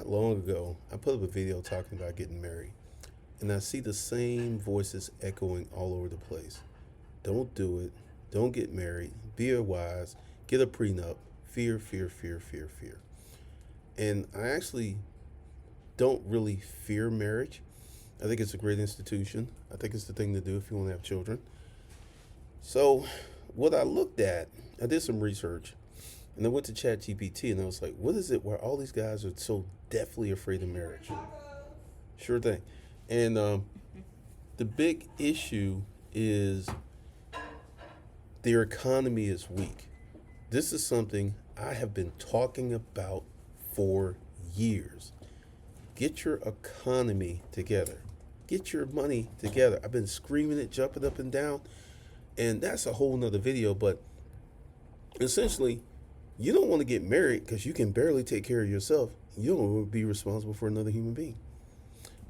not long ago, I put up a video talking about getting married, and I see the same voices echoing all over the place. Don't do it. Don't get married. Be wise. Get a prenup. Fear, fear, fear, fear, fear. And I actually don't really fear marriage. I think it's a great institution. I think it's the thing to do if you want to have children. So, what I looked at, I did some research, and I went to ChatGPT, and I was like, what is it where all these guys are so deathly afraid of marriage? Sure thing. And the big issue is their economy is weak. This is something I have been talking about for years. Get your economy together. Get your money together. I've been screaming it, jumping up and down, and that's a whole nother video. But essentially, you don't want to get married because you can barely take care of yourself. You don't want to be responsible for another human being.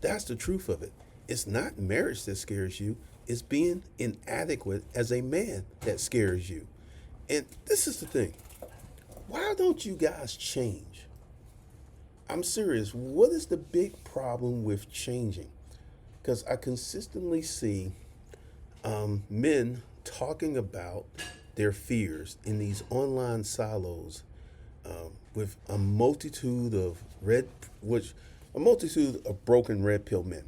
That's the truth of it. It's not marriage that scares you. It's being inadequate as a man that scares you. And this is the thing. Why don't you guys change? I'm serious. What is the big problem with changing? Because I consistently see men talking about their fears in these online silos with a multitude of a multitude of broken red pill men.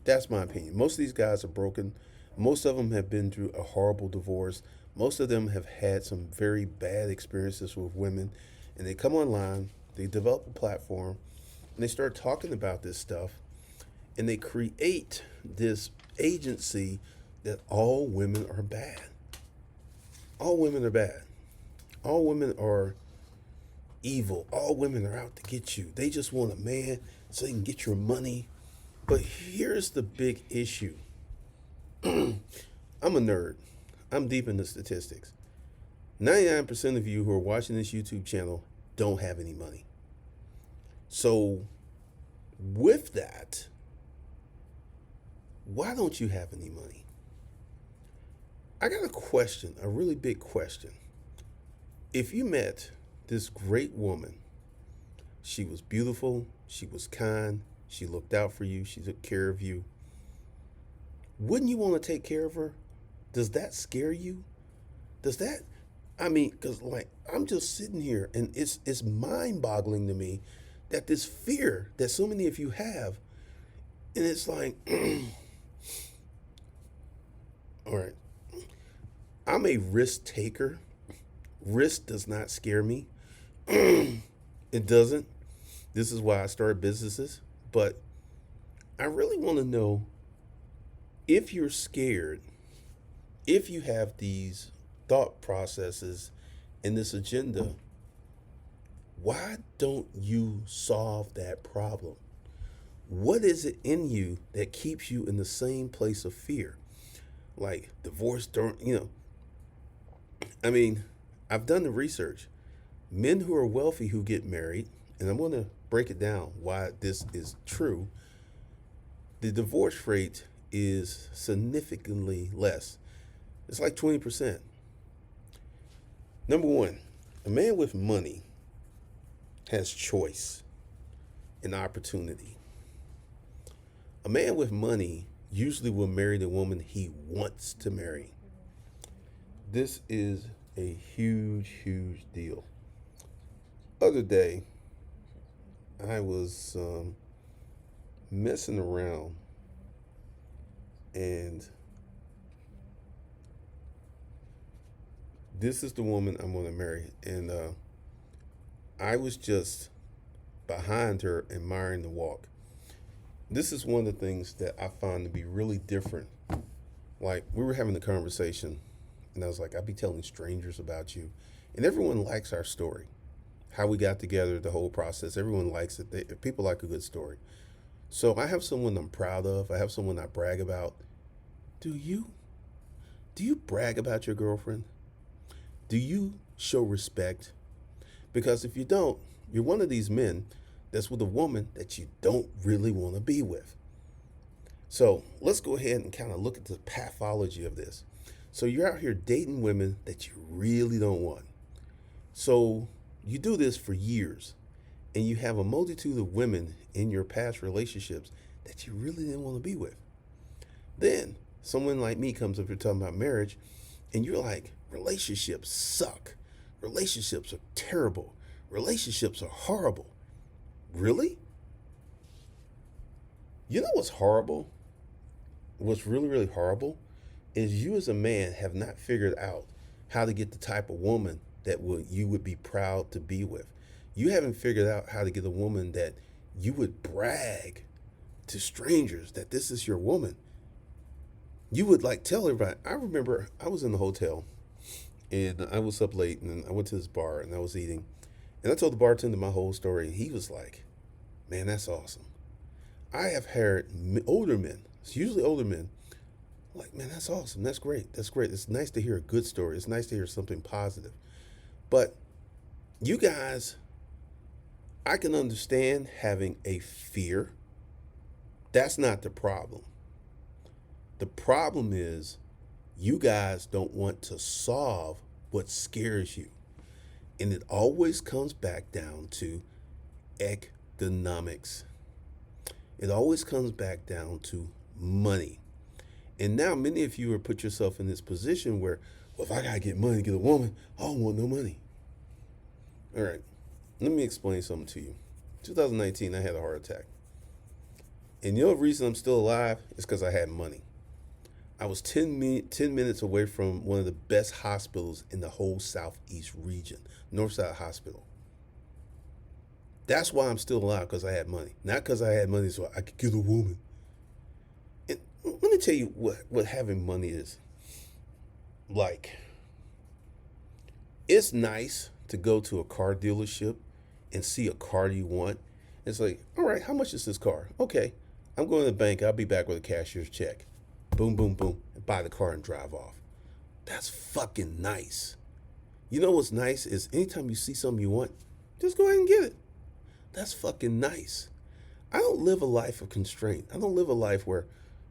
That's my opinion. Most of these guys are broken. Most of them have been through a horrible divorce. Most of them have had some very bad experiences with women. And they come online, they develop a platform, and they start talking about this stuff. And they create this agency that all women are bad. All women are bad. All women are evil. All women are out to get you. They just want a man so they can get your money. But here's the big issue. I'm a nerd. I'm deep in the statistics. 99% of you who are watching this YouTube channel don't have any money. So, with that, why don't you have any money? I got a question, a really big question. If you met this great woman, she was beautiful, she was kind, she looked out for you, she took care of you, wouldn't you want to take care of her? Does that scare you? Does that, because like I'm just sitting here and it's mind-boggling to me that this fear that so many of you have, and it's like, all right, I'm a risk taker. Risk does not scare me. It doesn't. This is why I started businesses. But I really want to know if you're scared, if you have these thought processes and this agenda, why don't you solve that problem? What is it in you that keeps you in the same place of fear? Like divorce, I've done the research. Men who are wealthy who get married, and I'm going to break it down why this is true. The divorce rate is significantly less. It's like 20%. Number one, a man with money has choice and opportunity. A man with money usually will marry the woman he wants to marry. This is a huge, huge deal. Other day, I was messing around and this is the woman I'm going to marry. And I was just behind her admiring the walk. This is one of the things that I find to be really different. Like we were having a conversation and I was like, I'd be telling strangers about you. And everyone likes our story. How we got together, the whole process. Everyone likes it. People like a good story. So I have someone I'm proud of. I have someone I brag about. Do you? Do you brag about your girlfriend? Do you show respect? Because if you don't, you're one of these men that's with a woman that you don't really want to be with. So let's go ahead and kind of look at the pathology of this. So you're out here dating women that you really don't want. So you do this for years and you have a multitude of women in your past relationships that you really didn't want to be with. Then someone like me comes up here talking about marriage, and you're like, relationships suck. Relationships are terrible. Relationships are horrible. Really? You know what's horrible? What's really, really horrible is you as a man have not figured out how to get the type of woman that you would be proud to be with. You haven't figured out how to get a woman that you would brag to strangers that this is your woman. You would like tell everybody. I remember I was in the hotel and I was up late and I went to this bar and I was eating. And I told the bartender my whole story. And he was like, man, that's awesome. I have heard older men, it's usually older men, like, man, that's awesome. That's great. That's great. It's nice to hear a good story. It's nice to hear something positive. But you guys, I can understand having a fear. That's not the problem. The problem is you guys don't want to solve what scares you. And it always comes back down to economics. It always comes back down to money. And now many of you are put yourself in this position where, well, if I gotta get money to get a woman, I don't want no money. All right, let me explain something to you. 2019, I had a heart attack. And the only reason I'm still alive is because I had money. I was 10 minutes away from one of the best hospitals in the whole Southeast region, Northside Hospital. That's why I'm still alive, because I had money. Not because I had money so I could get a woman. And let me tell you what having money is like. It's nice to go to a car dealership and see a car you want. It's like, all right, how much is this car? Okay, I'm going to the bank. I'll be back with a cashier's check. Boom, boom, boom, and buy the car and drive off. That's fucking nice. You know what's nice is anytime you see something you want, just go ahead and get it. That's fucking nice. I don't live a life of constraint. I don't live a life where,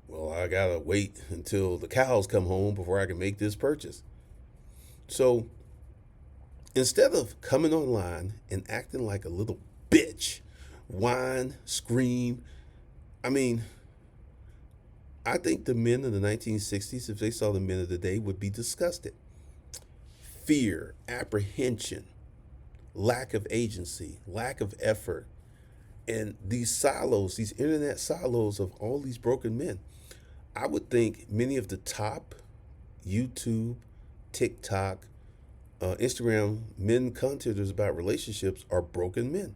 well, I gotta wait until the cows come home before I can make this purchase. So instead of coming online and acting like a little bitch, whine, scream, I think the men of the 1960s, if they saw the men of the day, would be disgusted. Fear, apprehension, lack of agency, lack of effort, and these silos, these internet silos of all these broken men. I would think many of the top YouTube, TikTok, Instagram men contenters about relationships are broken men.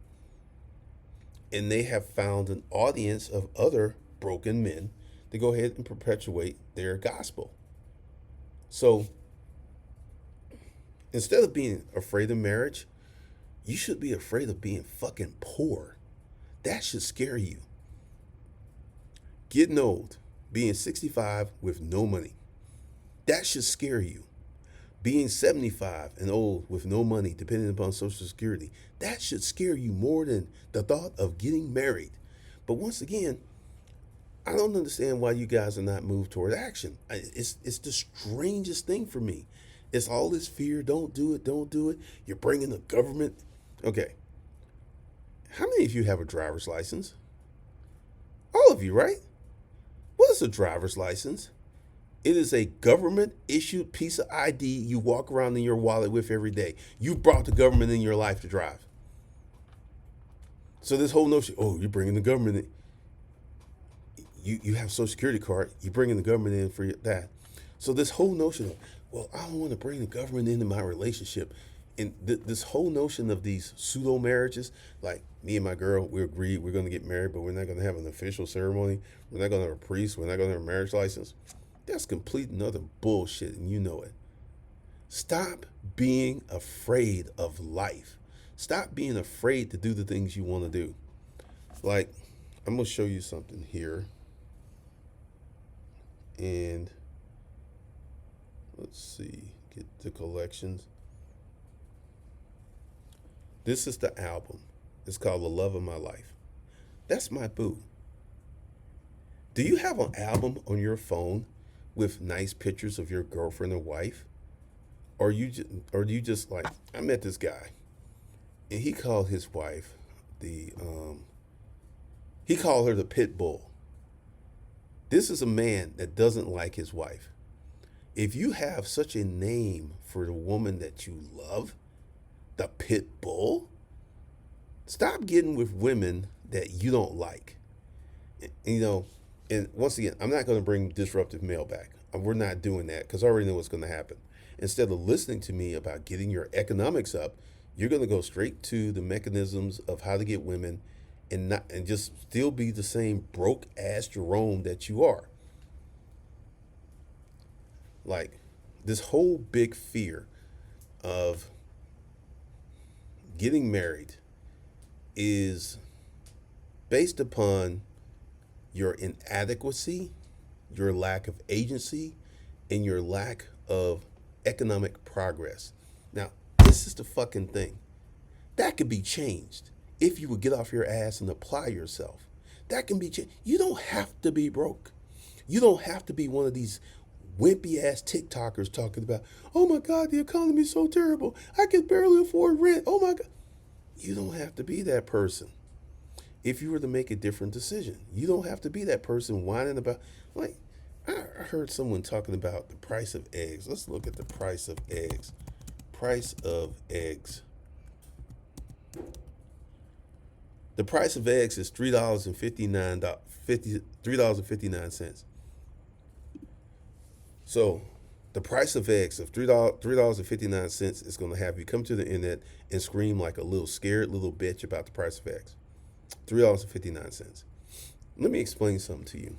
And they have found an audience of other broken men to go ahead and perpetuate their gospel. So instead of being afraid of marriage, you should be afraid of being fucking poor. That should scare you. Getting old, being 65 with no money. That should scare you. Being 75 and old with no money, depending upon Social Security. That should scare you more than the thought of getting married. But once again, I don't understand why you guys are not moved toward action. It's the strangest thing for me. It's all this fear. Don't do it. Don't do it. You're bringing the government. Okay. How many of you have a driver's license? All of you, right? What is a driver's license? It is a government issued piece of ID you walk around in your wallet with every day. You brought the government in your life to drive. So this whole notion, oh, you're bringing the government in. You have a Social Security card, you're bringing the government in for that. So this whole notion of, well, I don't want to bring the government into my relationship. And this whole notion of these pseudo marriages, like me and my girl, we agreed we're going to get married, but we're not going to have an official ceremony. We're not going to have a priest. We're not going to have a marriage license. That's complete and utter bullshit, and you know it. Stop being afraid of life. Stop being afraid to do the things you want to do. Like, I'm going to show you something here. And let's see, get the collections. This is the album. It's called The Love of My Life. That's my boo. Do you have an album on your phone with nice pictures of your girlfriend or wife? Or do you just like, I met this guy and he called his wife he called her the pit bull. This is a man that doesn't like his wife. If you have such a name for the woman that you love, the pit bull, stop getting with women that you don't like. And once again, I'm not going to bring disruptive male back. We're not doing that because I already know what's going to happen. Instead of listening to me about getting your economics up, you're going to go straight to the mechanisms of how to get women and just still be the same broke ass Jerome that you are. Like this whole big fear of getting married is based upon your inadequacy, your lack of agency, and your lack of economic progress. Now, this is the fucking thing. That could be changed if you would get off your ass and apply yourself. That can be changed. You don't have to be broke. You don't have to be one of these wimpy ass TikTokers talking about, oh my God, the economy is so terrible. I can barely afford rent. Oh my God. You don't have to be that person. If you were to make a different decision, you don't have to be that person whining about, like, I heard someone talking about the price of eggs. Let's look at the price of eggs. Price of eggs. The price of eggs is $3.59. So the price of eggs of $3.59 is going to have you come to the internet and scream like a little scared little bitch about the price of eggs. $3.59. Let me explain something to you.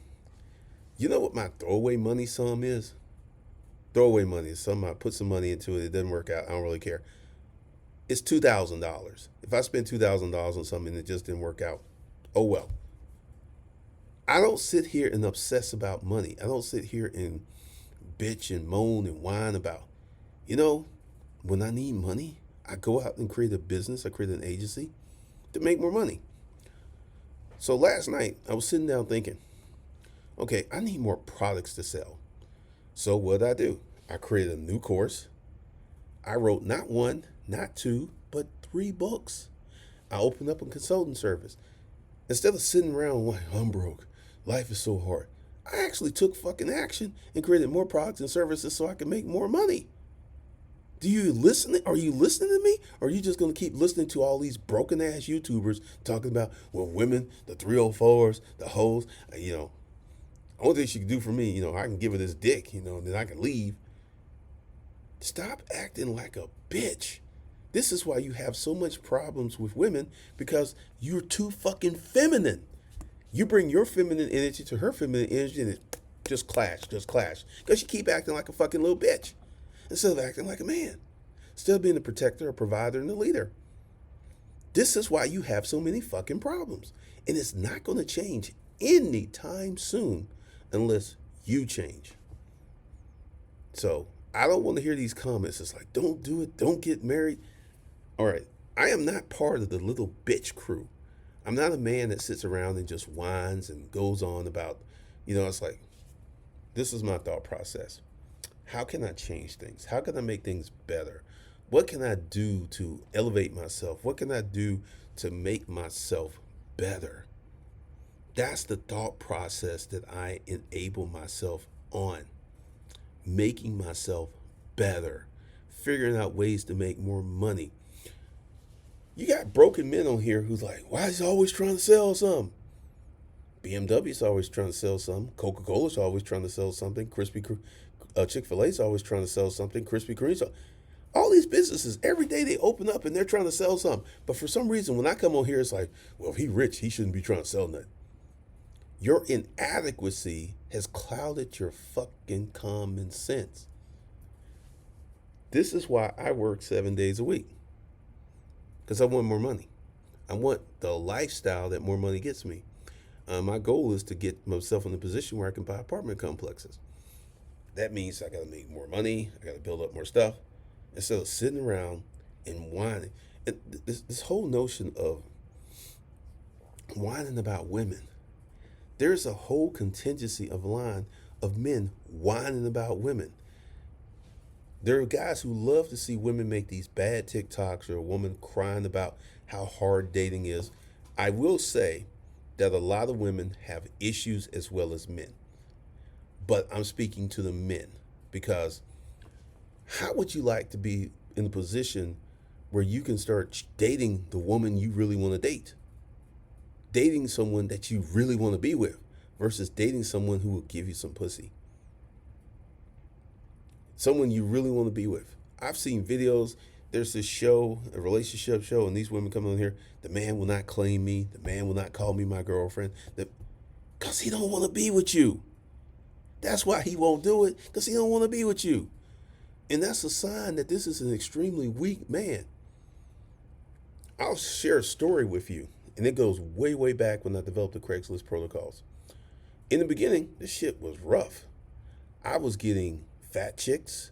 You know what my throwaway money sum is? Throwaway money is something I put some money into it. It doesn't work out. I don't really care. It's $2,000. If I spend $2,000 on something and it just didn't work out, oh well. I don't sit here and obsess about money. I don't sit here and bitch and moan and whine about, when I need money, I go out and create a business. I create an agency to make more money. So last night I was sitting down thinking, okay, I need more products to sell. So what did I do? I created a new course. I wrote not one, not two, but 3 books. I opened up a consulting service. Instead of sitting around like, I'm broke, life is so hard, I actually took fucking action and created more products and services so I could make more money. Do you listen? Are you listening to me? Or are you just going to keep listening to all these broken ass YouTubers talking about, well, women, the 304s, the hoes, only thing she can do for me, I can give her this dick, and then I can leave. Stop acting like a bitch. This is why you have so much problems with women, because you're too fucking feminine. You bring your feminine energy to her feminine energy and it just clash. Because you keep acting like a fucking little bitch instead of acting like a man. Instead of being the protector, a provider, and a leader. This is why you have so many fucking problems. And it's not going to change anytime soon unless you change. So I don't want to hear these comments. It's like, don't do it. Don't get married. All right. I am not part of the little bitch crew. I'm not a man that sits around and just whines and goes on about, it's like, this is my thought process. How can I change things? How can I make things better? What can I do to elevate myself? What can I do to make myself better? That's the thought process that I enable myself on. Making myself better. Figuring out ways to make more money. You got broken men on here who's like, why is he always trying to sell something? BMW's always trying to sell something. Coca-Cola's always trying to sell something. Chick-fil-A's always trying to sell something. Krispy Kreme's. All these businesses, every day they open up and they're trying to sell something. But for some reason, when I come on here, it's like, well, if he's rich, he shouldn't be trying to sell nothing. Your inadequacy has clouded your fucking common sense. This is why I work 7 days a week. Because I want more money. I want the lifestyle that more money gets me. My goal is to get myself in a position where I can buy apartment complexes. That means I got to make more money. I got to build up more stuff. Instead of sitting around and whining. And this whole notion of whining about women. There's a whole contingency of line of men whining about women. There are guys who love to see women make these bad TikToks or a woman crying about how hard dating is. I will say that a lot of women have issues as well as men, but I'm speaking to the men because how would you like to be in a position where you can start dating the woman you really want to date? Dating someone that you really want to be with versus dating someone who will give you some pussy. Someone you really want to be with. I've seen videos. There's this show, a relationship show, and these women come on here. The man will not claim me. The man will not call me my girlfriend. Because he don't want to be with you. That's why he won't do it, because he don't want to be with you. And that's a sign that this is an extremely weak man. I'll share a story with you, and it goes way, way back when I developed the Craigslist protocols. In the beginning, this shit was rough. I was getting fat chicks.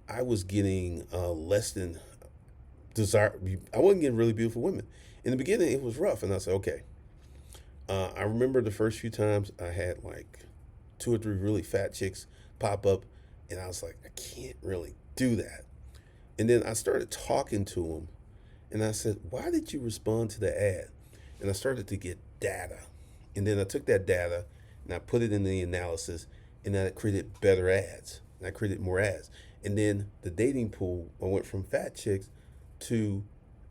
I was getting less than desire. I wasn't getting really beautiful women. In the beginning, it was rough, and I said, okay. I remember the first few times I had like 2 or 3 really fat chicks pop up, and I was like, I can't really do that. And then I started talking to them, and I said, why did you respond to the ad? And I started to get data. And then I took that data and I put it in the analysis, and then I created better ads. And I created more ads. And then the dating pool, I went from fat chicks to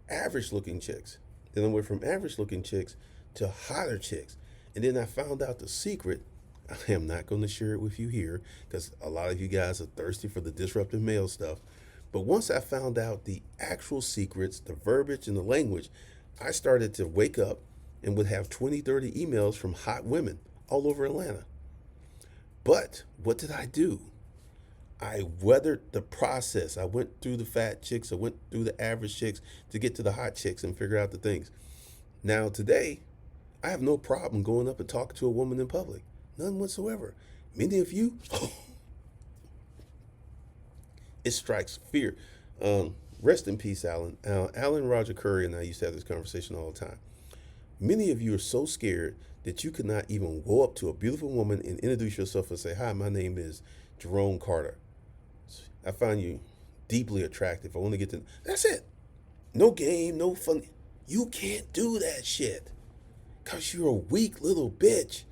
average looking chicks. Then I went from average looking chicks to hotter chicks. And then I found out the secret. I am not going to share it with you here because a lot of you guys are thirsty for the disruptive male stuff. But once I found out the actual secrets, the verbiage, and the language, I started to wake up and would have 20, 30 emails from hot women all over Atlanta. But what did I do? I weathered the process. I went through the fat chicks. I went through the average chicks to get to the hot chicks and figure out the things. Now, today, I have no problem going up and talking to a woman in public. None whatsoever. Many of you, it strikes fear. Rest in peace, Alan. Alan Roger Curry and I used to have this conversation all the time. Many of you are so scared that you could not even go up to a beautiful woman and introduce yourself and say, hi, my name is Jerome Carter. I find you deeply attractive. I want to get to... That's it. No game, no fun. You can't do that shit because you're a weak little bitch.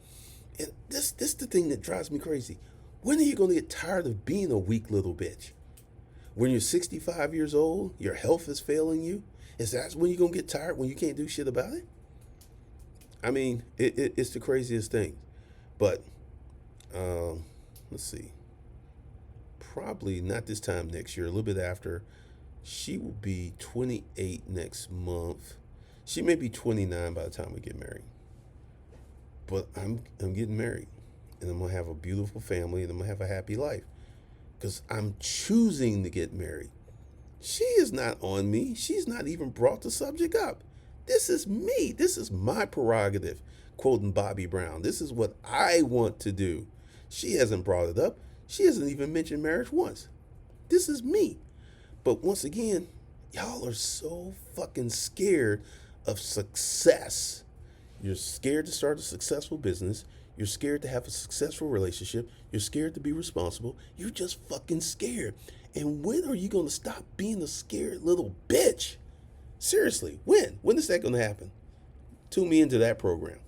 And this is the thing that drives me crazy. When are you going to get tired of being a weak little bitch? When you're 65 years old, your health is failing you? Is that when you're going to get tired, when you can't do shit about it? I mean, it's the craziest thing. But, let's see. Probably not this time next year, a little bit after. She will be 28 next month. She may be 29 by the time we get married. But I'm getting married, and I'm gonna have a beautiful family, and I'm gonna have a happy life because I'm choosing to get married. She is not on me. She's not even brought the subject up. This is me. This is my prerogative, quoting Bobby Brown. This is what I want to do. She hasn't brought it up. She hasn't even mentioned marriage once. This is me. But once again, y'all are so fucking scared of success. You're scared to start a successful business. You're scared to have a successful relationship. You're scared to be responsible. You're just fucking scared. And when are you going to stop being a scared little bitch? Seriously, when? When is that going to happen? Tune me into that program.